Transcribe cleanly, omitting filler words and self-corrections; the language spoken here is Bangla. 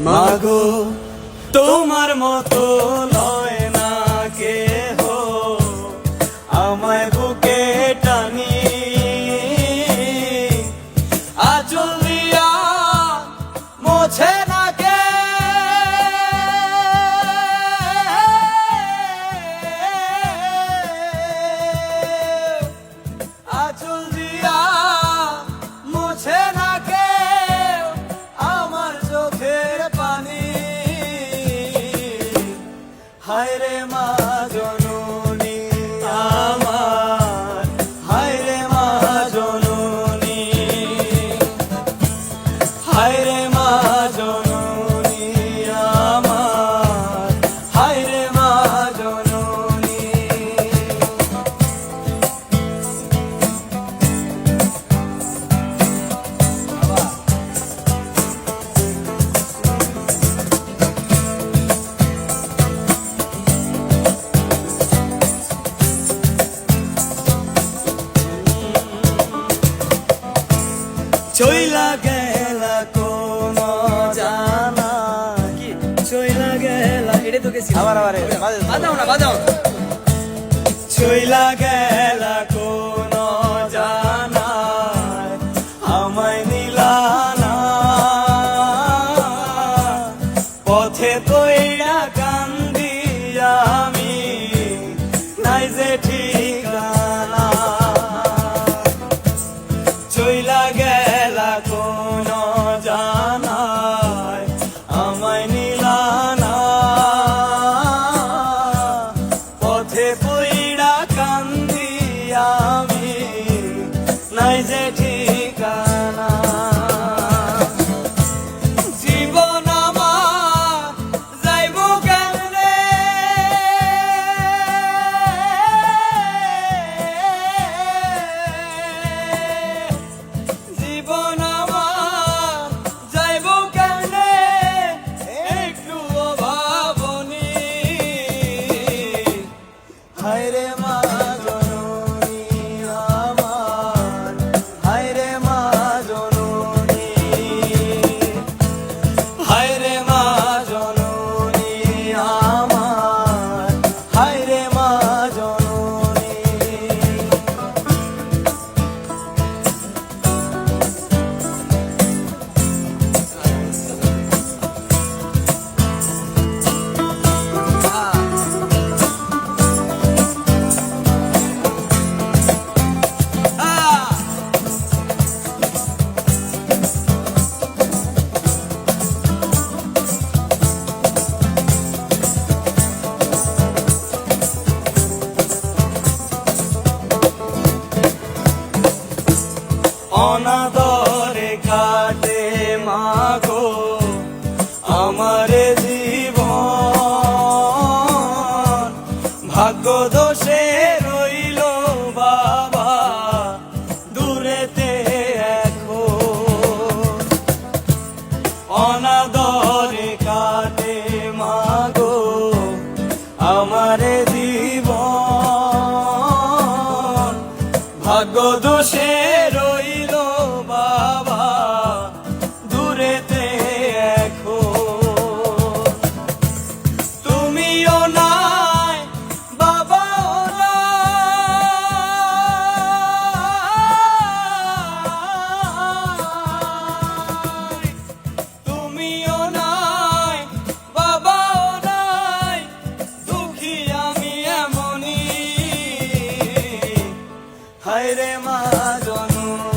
মাগো তোমার মতো লয় না কেহ আমায় বুকে টানি আঁচল দিয়া মোছে না কে আঁচল দিয়া মোছে না কে আমার চোখের পানি হায় রে মা জননী আমার হায় রে মা জননী হায় রে মা জননী আমার হায় রে মা জননী চইলা গেলা কোন জানা কি চইলা গেলা এটা তো গেছি আবার বাজাও না বাজাও চইলা গেলা কোন জানা আমায় নিলা না পথে কইরা কান্দি আমি নাই যে ঠিকানা চইলা গেলা কোন জানায় আমায় নিলা না পথে পইড়া কান্দি আমি নাই যে ঠিকানা জীবন আমার যাইব কেমনে জীবন আমার যাইব কেমনে একটু ভাবনি হায় রে মা জননী আমার হায় রে মা জননী হায় রে মা জননী আমার হায় রে মা জননী অনাদরে কাটে মাগো আমার জীবন ভাগ্য দোষে রইল বাবা দূরেতে এখন অনাদরে কাটে মাগো আমার জীবন ভাগ্য দোষে রইল বাবা দূরেতে এখন তুমিও নাই বাবাও নাই তুমিও নাই বাবাও নাই দুঃখী আমি এমনই হায় রে মা জননী